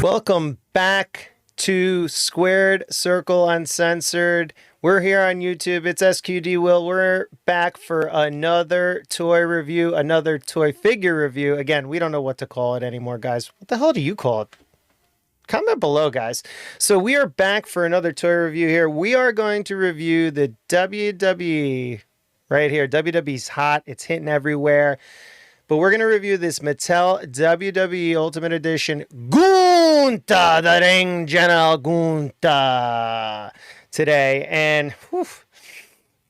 Welcome back to Squared Circle Uncensored. We're here on YouTube. It's SQD Will. We're back for another toy review, another toy figure review. Again, we don't know what to call it anymore, guys. What the hell do you call it? Comment below, guys. So we are back for another toy review here. We are going to review the WWE right here. WWE's hot. It's hitting everywhere. But we're going to review this Mattel WWE Ultimate Edition Gunther, the Ring General Gunther today. And whew,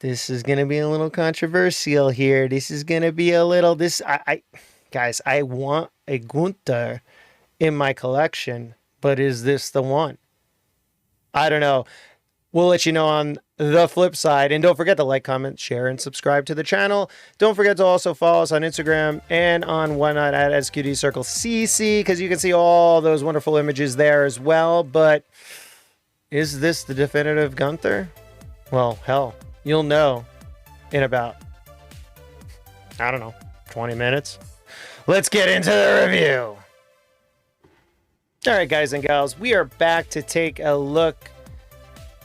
this is going to be a little controversial here. This is going to be a little... Guys, I want a Gunther in my collection, but is this the one? I don't know. We'll let you know on the flip side. And don't forget to like, comment, share, and subscribe to the channel. Don't forget to also follow us on Instagram and on whatnot at SQD Circle CC, because you can see all those wonderful images there as well. But is this the definitive Gunther? Well, hell, you'll know in about, I don't know, 20 minutes. Let's get into the review. All right, guys and gals, we are back to take a look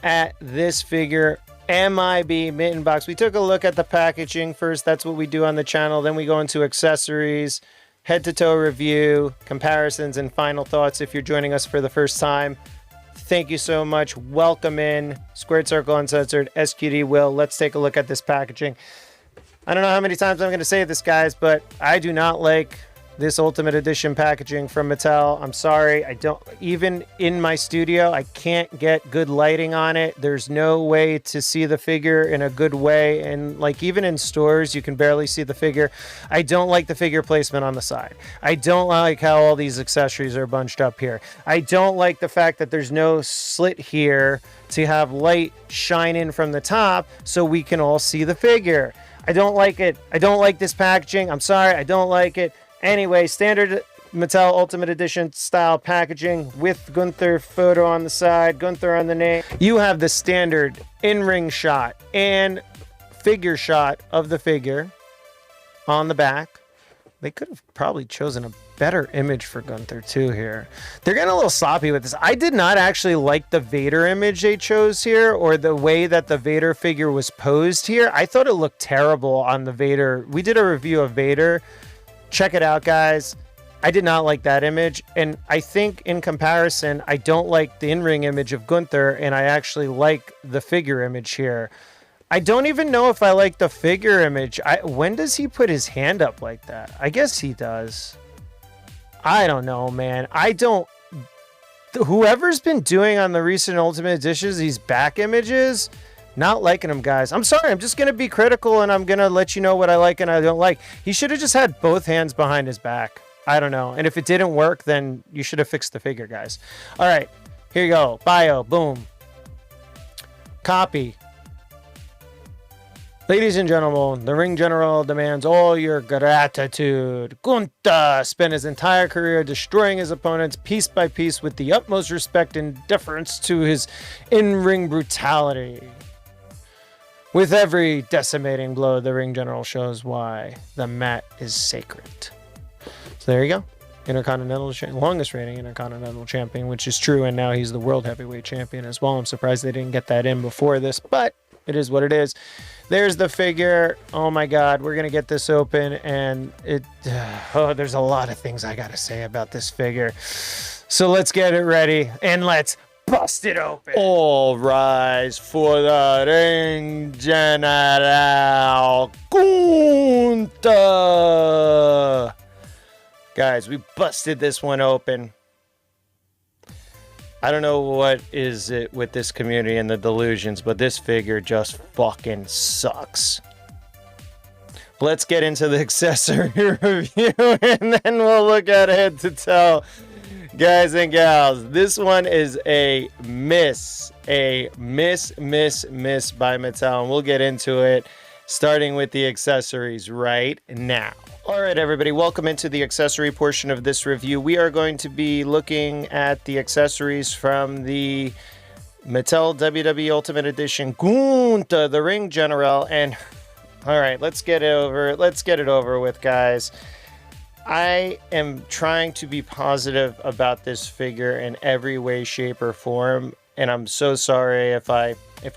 at this figure, MIB Mitten Box. We took a look at the packaging first. That's what we do on the channel. Then we go into accessories, head-to-toe review, comparisons, and final thoughts. If you're joining us for the first time, thank you so much. Welcome in. Squared Circle Uncensored, SQD Will. Let's take a look at this packaging. I don't know how many times I'm going to say this, guys, but I do not like this Ultimate Edition packaging from Mattel. I'm sorry. I don't, even in my studio, I can't get good lighting on it. There's no way to see the figure in a good way. And like even in stores, you can barely see the figure. I don't like the figure placement on the side. I don't like how all these accessories are bunched up here. I don't like the fact that there's no slit here to have light shine in from the top so we can all see the figure. I don't like it. I don't like this packaging. I'm sorry. I don't like it. Anyway, standard Mattel Ultimate Edition style packaging with Gunther photo on the side, Gunther on the name. You have the standard in-ring shot and figure shot of the figure on the back. They could have probably chosen a better image for Gunther too here. They're getting a little sloppy with this. I did not actually like the Vader image they chose here, or the way that the Vader figure was posed here. I thought it looked terrible on the Vader. We did a review of Vader. Check it out, guys. I did not like that image, and I think in comparison, I don't like the in-ring image of Gunther, and I actually like the figure image here. I don't even know if I like the figure image. When does he put his hand up like that? I guess he does. I don't know, man. Whoever's been doing on the recent Ultimate Editions these back images, not liking them, guys. I'm sorry. I'm just going to be critical, and I'm going to let you know what I like and I don't like. He should have just had both hands behind his back. I don't know. And if it didn't work, then you should have fixed the figure, guys. All right. Here you go. Bio. Boom. Copy. Ladies and gentlemen, the Ring General demands all your gratitude. Gunther spent his entire career destroying his opponents piece by piece with the utmost respect and deference to his in-ring brutality. With every decimating blow, the Ring General shows why the mat is sacred. So there you go. Intercontinental, longest reigning Intercontinental Champion, which is true, and now he's the World Heavyweight Champion as well. I'm surprised they didn't get that in before this, but it is what it is. There's the figure. Oh my God, we're gonna get this open, and there's a lot of things I gotta say about this figure. So let's get it ready, and let's bust it open. All rise for the Ring General Gunther. Guys, we busted this one open. I don't know what is it with this community and the delusions, but this figure just fucking sucks. Let's get into the accessory review, and then we'll look at head to toe. Guys and gals, this one is a miss by Mattel, and we'll get into it, starting with the accessories right now. All right, everybody, welcome into the accessory portion of this review. We are going to be looking at the accessories from the Mattel WWE Ultimate Edition Gunther, the Ring General, and all right, let's get it over with, guys. I am trying to be positive about this figure in every way, shape, or form, and I'm so sorry if I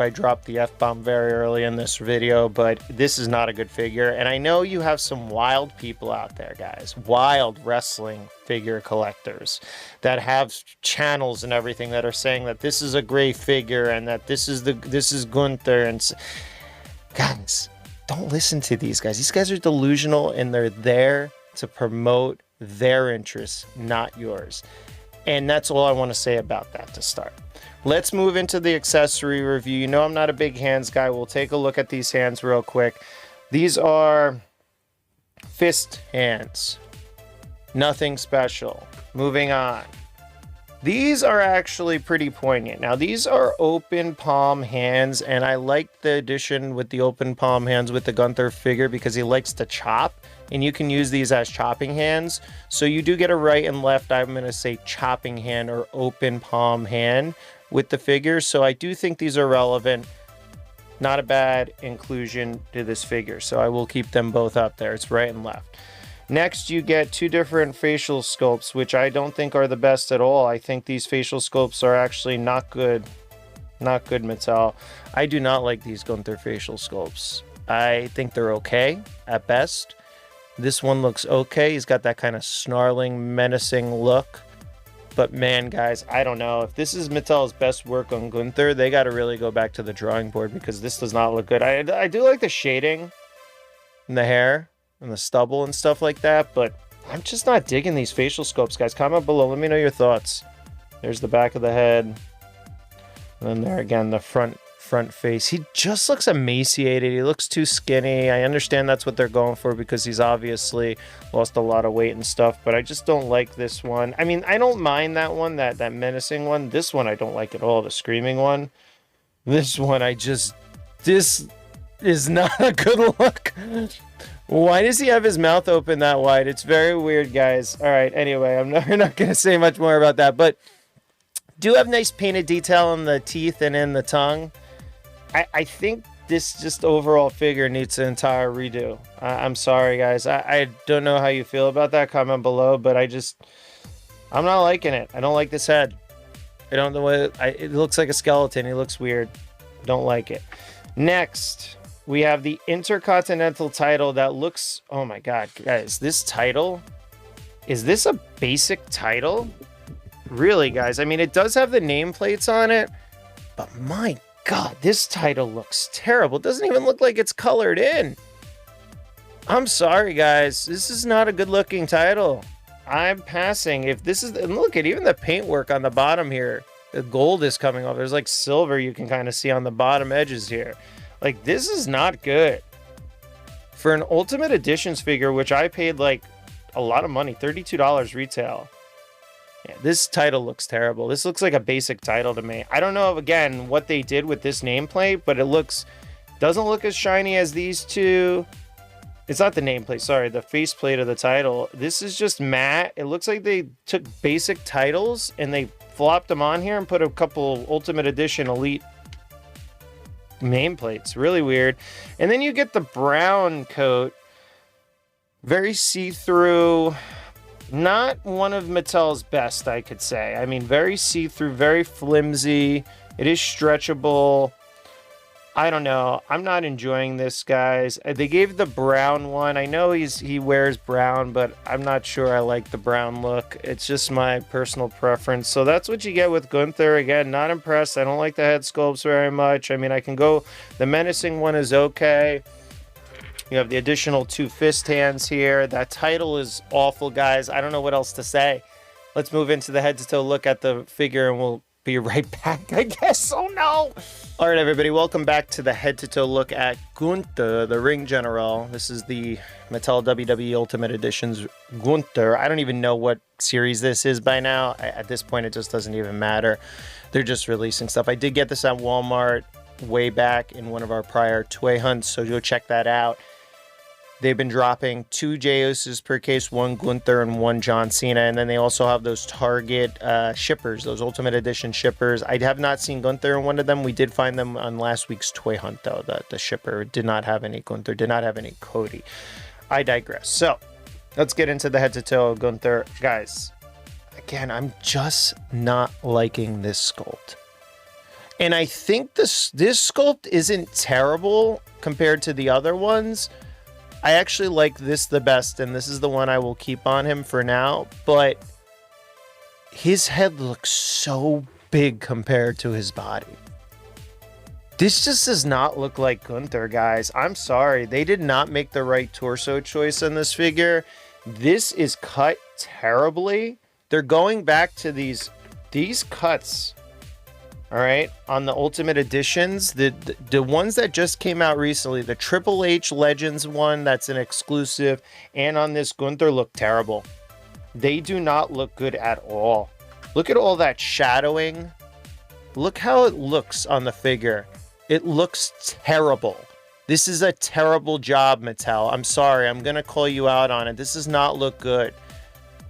dropped the F-bomb very early in this video, but this is not a good figure. And I know you have some wild people out there, guys, wild wrestling figure collectors that have channels and everything that are saying that this is a great figure and that this is Gunther. And guys, don't listen to these guys. These guys are delusional, and they're there to promote their interests, not yours. And that's all I want to say about that to start. Let's move into the accessory review. You know I'm not a big hands guy. We'll take a look at these hands real quick. These are fist hands. Nothing special. Moving on. These are actually pretty poignant. Now, these are open palm hands, and I like the addition with the open palm hands with the Gunther figure because he likes to chop, and you can use these as chopping hands. So you do get a right and left, I'm going to say chopping hand or open palm hand with the figure. So I do think these are relevant. Not a bad inclusion to this figure. So I will keep them both up there. It's right and left. Next, you get two different facial sculpts, which I don't think are the best at all. I think these facial sculpts are actually not good. Not good, Mattel. I do not like these Gunther facial sculpts. I think they're okay at best. This one looks okay. He's got that kind of snarling, menacing look. But man, guys, I don't know. If this is Mattel's best work on Gunther, they got to really go back to the drawing board because this does not look good. I do like the shading in the hair and the stubble and stuff like that, but I'm just not digging these facial sculpts, guys. Comment below. Let me know your thoughts. There's the back of the head. And then there again, the front face. He just looks emaciated. He looks too skinny. I understand that's what they're going for because he's obviously lost a lot of weight and stuff, but I just don't like this one. I mean, I don't mind that one, that menacing one. This one I don't like at all, the screaming one. This one this is not a good look. Why does he have his mouth open that wide? It's very weird, guys. All right, anyway, I'm not going to say much more about that, but do have nice painted detail in the teeth and in the tongue. I think this just overall figure needs an entire redo. I'm sorry, guys. I don't know how you feel about that. Comment below, but I'm not liking it. I don't like this head. I don't know what it looks like a skeleton. He looks weird. Don't like it. Next, we have the Intercontinental title that looks, oh my God, guys, this title, is this a basic title? Really, guys? I mean, it does have the nameplates on it, but my God, this title looks terrible. It doesn't even look like it's colored in. I'm sorry, guys. This is not a good looking title. I'm passing. If this is, and look at even the paintwork on the bottom here. The gold is coming off. There's like silver you can kind of see on the bottom edges here. Like, this is not good. For an Ultimate Editions figure, which I paid like a lot of money, $32 retail. Yeah, this title looks terrible. This looks like a basic title to me. I don't know, again, what they did with this nameplate, but it doesn't look as shiny as these two. It's not the nameplate, sorry, the faceplate of the title. This is just matte. It looks like they took basic titles and they flopped them on here and put a couple Ultimate Edition Elite nameplates. Really weird. And then you get the brown coat. Very see-through. Not one of Mattel's best, I could say. I mean, very see-through, very flimsy. It is stretchable. I don't know. I'm not enjoying this, guys. They gave the brown one. I know he wears brown, but I'm not sure I like the brown look. It's just my personal preference. So that's what you get with Gunther. Again, not impressed. I don't like the head sculpts very much. I mean, I can go... The menacing one is okay. You have the additional two fist hands here. That title is awful, guys. I don't know what else to say. Let's move into the head-to-toe look at the figure, and we'll be right back, I guess. Oh, no. All right, everybody. Welcome back to the head-to-toe look at Gunther, the Ring General. This is the Mattel WWE Ultimate Edition's Gunther. I don't even know what series this is by now. At this point, it just doesn't even matter. They're just releasing stuff. I did get this at Walmart way back in one of our prior toy hunts, so go check that out. They've been dropping 2 Joses per case, 1 Gunther and 1 John Cena. And then they also have those Target shippers, those Ultimate Edition shippers. I have not seen Gunther in one of them. We did find them on last week's toy hunt, though. The shipper did not have any Gunther, did not have any Cody. I digress. So Let's get into the head-to-toe Gunther. Guys, again, I'm just not liking this sculpt. And I think this sculpt isn't terrible compared to the other ones. I actually like this the best, and this is the one I will keep on him for now. But his head looks so big compared to his body. This just does not look like Gunther, guys. I'm sorry. They did not make the right torso choice on this figure. This is cut terribly. They're going back to these cuts. All right, on the Ultimate Editions, the ones that just came out recently, the Triple H Legends one, that's an exclusive, and on this Gunther look terrible. They do not look good at all. Look at all that shadowing. Look how it looks on the figure. It looks terrible. This is a terrible job, Mattel. I'm sorry, I'm gonna call you out on it. This does not look good.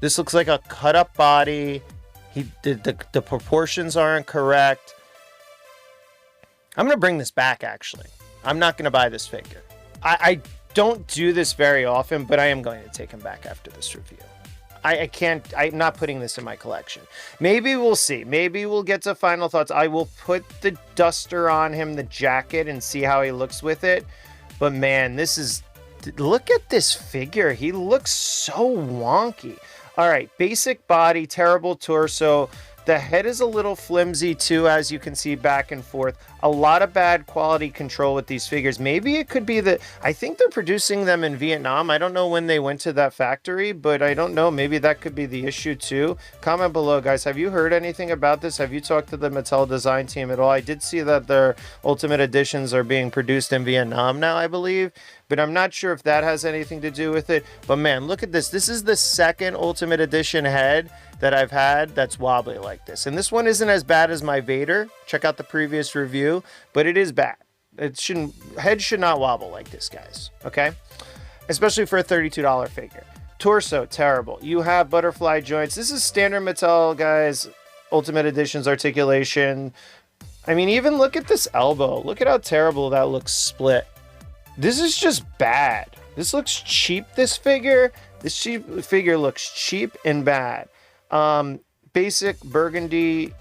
This looks like a cut up body. The proportions aren't correct. I'm going to bring this back, actually. I'm not going to buy this figure. I don't do this very often, but I am going to take him back after this review. I'm not putting this in my collection. Maybe we'll see. Maybe we'll get to final thoughts. I will put the duster on him, the jacket, and see how he looks with it. But man, look at this figure. He looks so wonky. All right, basic body, terrible torso. The head is a little flimsy too, as you can see, back and forth. A lot of bad quality control with these figures. Maybe it could be that I think they're producing them in Vietnam. I don't know when they went to that factory, but I don't know. Maybe that could be the issue too. Comment below, guys. Have you heard anything about this? Have you talked to the Mattel design team at all? I did see that their Ultimate Editions are being produced in Vietnam now, I believe. But I'm not sure if that has anything to do with it. But man, look at this. This is the second Ultimate Edition head that I've had that's wobbly like this. And this one isn't as bad as my Vader. Check out the previous review, but it is bad. Head should not wobble like this, guys. Okay? Especially for a $32 figure. Torso, terrible. You have butterfly joints. This is standard Mattel, guys. Ultimate Editions articulation. I mean, even look at this elbow. Look at how terrible that looks split. This is just bad. This looks cheap, this figure. This figure looks cheap and bad. Basic burgundy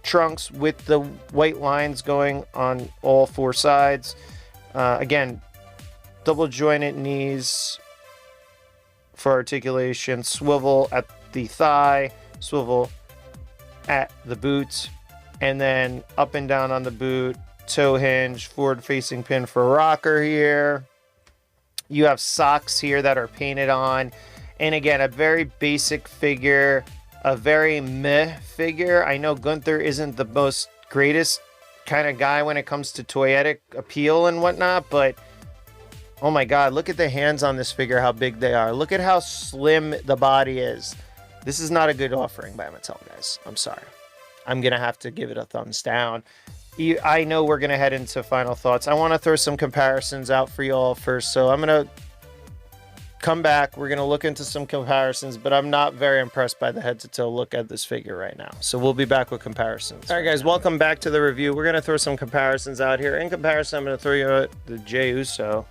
trunks with the white lines going on all four sides. Again, double jointed knees for articulation. Swivel at the thigh. Swivel at the boot. And then up and down on the boot. Toe hinge, forward facing pin for rocker here. You have socks here that are painted on. And again, a very basic figure, a very meh figure. I know Gunther isn't the most greatest kind of guy when it comes to toyetic appeal and whatnot, but oh my God, look at the hands on this figure, how big they are. Look at how slim the body is. This is not a good offering by Mattel, guys. I'm sorry. I'm going to have to give it a thumbs down. I know we're going to head into final thoughts. I want to throw some comparisons out for you all first. So I'm going to come back. We're going to look into some comparisons, but I'm not very impressed by the head-to-toe look at this figure right now. So we'll be back with comparisons. All right, guys, welcome back to the review. We're going to throw some comparisons out here. In comparison, I'm going to throw you out the Jey Uso.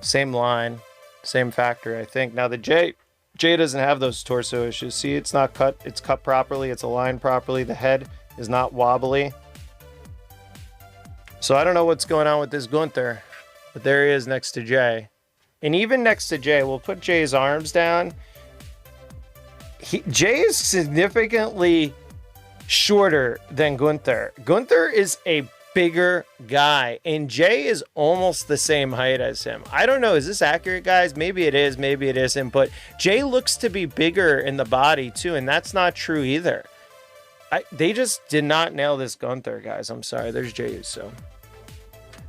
Same line, same factory, I think. Now, the Jey doesn't have those torso issues. See, it's not cut. It's cut properly. It's aligned properly. The head is not wobbly. So I don't know what's going on with this Gunther, but there he is next to Jey. And even next to Jey, we'll put Jey's arms down. Jey is significantly shorter than Gunther. Gunther is a bigger guy, and Jey is almost the same height as him. I don't know, is this accurate, guys? Maybe it is, maybe it isn't, but Jey looks to be bigger in the body too, and that's not true either. They just did not nail this Gunther, guys. I'm sorry. There's Jey Uso.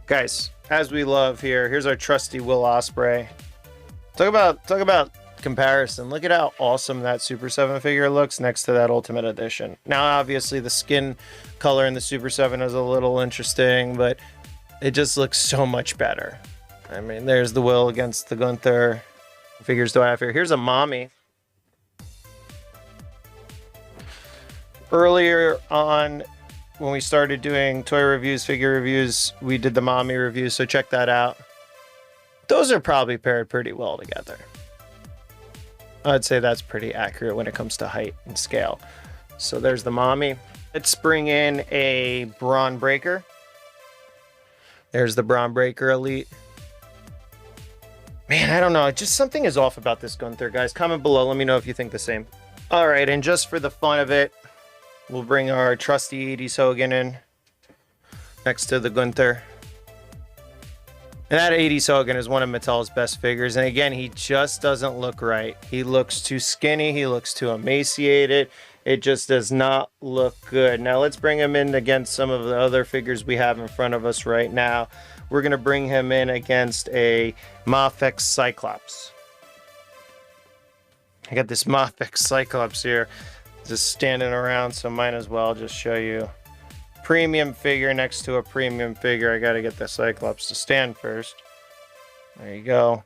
Guys, as we love here, here's our trusty Will Ospreay. Talk about comparison. Look at how awesome that Super 7 figure looks next to that Ultimate Edition. Now, obviously, the skin color in the Super 7 is a little interesting, but it just looks so much better. I mean, there's the Will against the Gunther. Figures do I have here? Here's a mommy. Earlier on, when we started doing toy reviews, figure reviews, we did the mommy reviews, so check that out. Those are probably paired pretty well together. I'd say that's pretty accurate when it comes to height and scale. So there's the mommy. Let's bring in a Brawn Breaker. There's the Brawn Breaker Elite. Man, I don't know. Just something is off about this Gunther, guys. Comment below. Let me know if you think the same. All right, and just for the fun of it, we'll bring our trusty 80s Hogan in next to the Gunther. And that 80s Hogan is one of Mattel's best figures. And again, he just doesn't look right. He looks too skinny. He looks too emaciated. It just does not look good. Now let's bring him in against some of the other figures we have in front of us right now. We're going to bring him in against a Mafex Cyclops. I got this Mafex Cyclops here just standing around, so might as well just show you. Premium figure next to a premium figure. I got to get the Cyclops to stand first. There you go.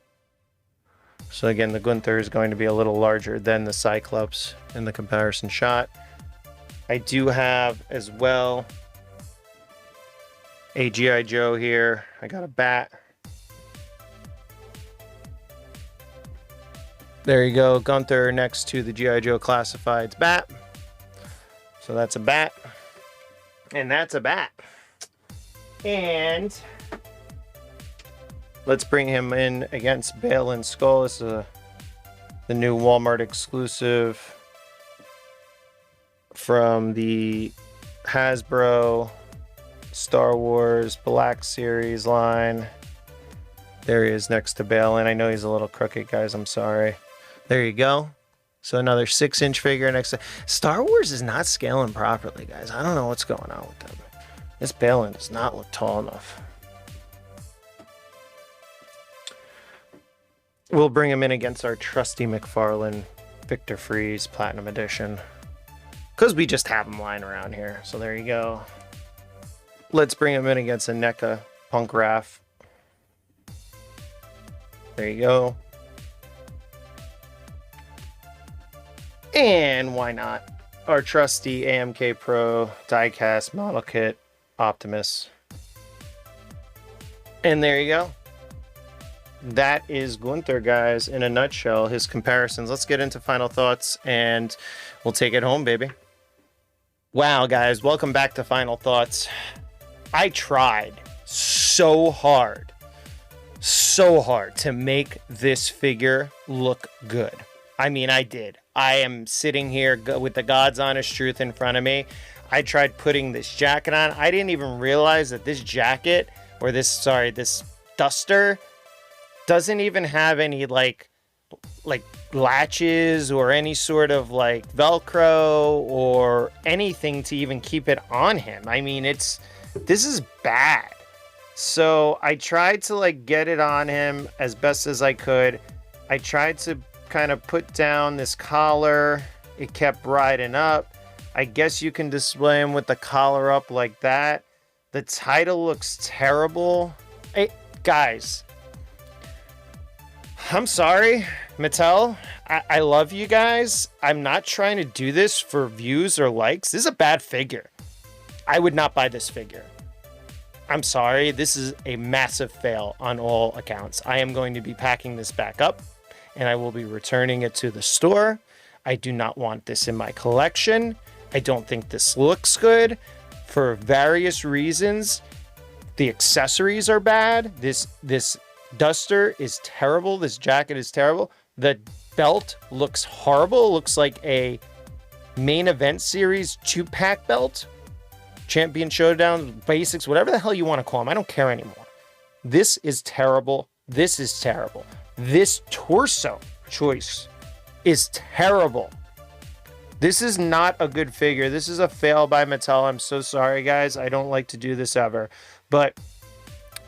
So again, the Gunther is going to be a little larger than the Cyclops in the comparison shot. I do have as well a G.I. Joe here. I got a bat. There you go, Gunther next to the G.I. Joe Classifieds bat. So that's a bat. And that's a bat. And let's bring him in against Bale and Skull. This is the new Walmart exclusive from the Hasbro Star Wars Black Series line. There he is next to Bale, and I know he's a little crooked, guys. I'm sorry. There you go. So another 6-inch figure next to... Star Wars is not scaling properly, guys. I don't know what's going on with them. This Balin does not look tall enough. We'll bring him in against our trusty McFarlane Victor Freeze Platinum Edition, because we just have him lying around here. So there you go. Let's bring him in against a NECA Punk Raph. There you go. And why not? Our trusty AMK Pro diecast model kit Optimus. And there you go. That is Gunther, guys, in a nutshell. His comparisons. Let's get into final thoughts and we'll take it home, baby. Wow, guys, welcome back to Final Thoughts. I tried so hard to make this figure look good. I mean, I did. I am sitting here with the God's honest truth in front of me. I tried putting this jacket on. I didn't even realize that this jacket, or this duster, doesn't even have any like latches or any sort of like Velcro or anything to even keep it on him. I mean, this is bad. So I tried to like get it on him as best as I could. I tried to kind of put down this collar. It kept riding up. I guess you can display him with the collar up like that. The title looks terrible. Hey, guys, I'm sorry, Mattel. I love you guys. I'm not trying to do this for views or likes. This is a bad figure. I would not buy this figure. I'm sorry. This is a massive fail on all accounts. I am going to be packing this back up and I will be returning it to the store. I do not want this in my collection. I don't think this looks good for various reasons. The accessories are bad. This duster is terrible. This jacket is terrible. The belt looks horrible. It looks like a main event series 2-pack belt. Champion Showdown, basics, whatever the hell you want to call them. I don't care anymore. This is terrible. This is terrible. This torso choice is terrible. This is not a good figure. This is a fail by Mattel. I'm so sorry, guys. I don't like to do this ever. But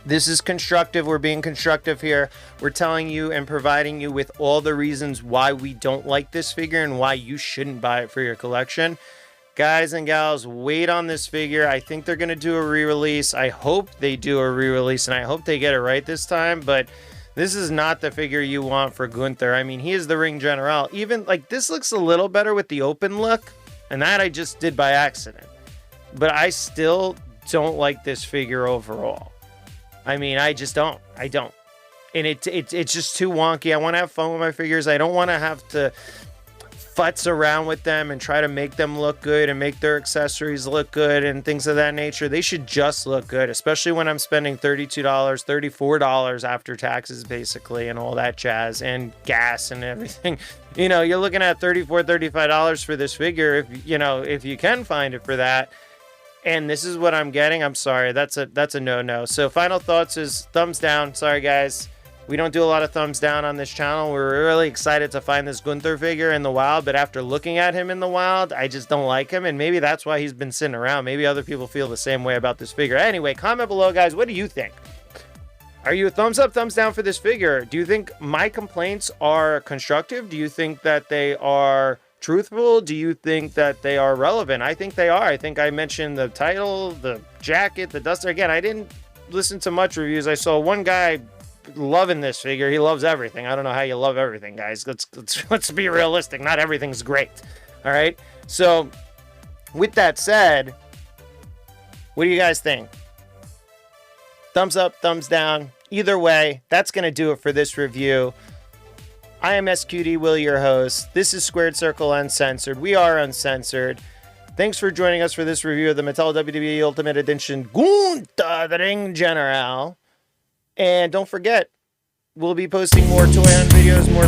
this is constructive. We're being constructive here. We're telling you and providing you with all the reasons why we don't like this figure and why you shouldn't buy it for your collection. Guys and gals, wait on this figure. I think they're going to do a re-release. I hope they do a re-release, and I hope they get it right this time. But this is not the figure you want for Gunther. I mean, he is the Ring General. Even, like, this looks a little better with the open look, and that I just did by accident. But I still don't like this figure overall. I mean, I just don't. I don't. and it's just too wonky. I want to have fun with my figures. I don't want to have to futz around with them and try to make them look good and make their accessories look good and things of that nature. They should just look good, especially when I'm spending $32, $34 after taxes, basically, and all that jazz, and gas and everything. You know, you're looking at $34, $35 for this figure, if you know, if you can find it for that. And this is what I'm getting. I'm sorry, that's a no-no. So final thoughts is thumbs down. Sorry guys, we don't do a lot of thumbs down on this channel. We're really excited to find this Gunther figure in the wild, but after looking at him in the wild, I just don't like him, and maybe that's why he's been sitting around. Maybe other people feel the same way about this figure. Anyway, comment below, guys. What do you think? Are you a thumbs up, thumbs down for this figure? Do you think my complaints are constructive? Do you think that they are truthful? Do you think that they are relevant? I think they are. I think I mentioned the title, the jacket, the duster. Again, I didn't listen to much reviews. I saw one guy loving this figure. He loves everything. I don't know how you love everything, guys. Let's be realistic. Not everything's great. All right. So with that said, what do you guys think? Thumbs up, thumbs down. Either way, that's going to do it for this review. I am SQD Will, your host. This is Squared Circle Uncensored. We are Uncensored. Thanks for joining us for this review of the Mattel WWE Ultimate Edition Gunther, the Ring General. And don't forget, we'll be posting more toy hunt videos, more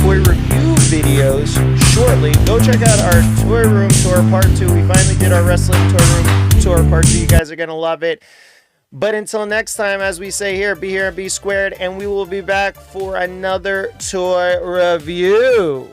toy review videos shortly. Go check out our Toy Room Tour Part 2. We finally did our Wrestling Toy Room Tour Part 2. You guys are going to love it. But until next time, as we say here and be squared, and we will be back for another toy review.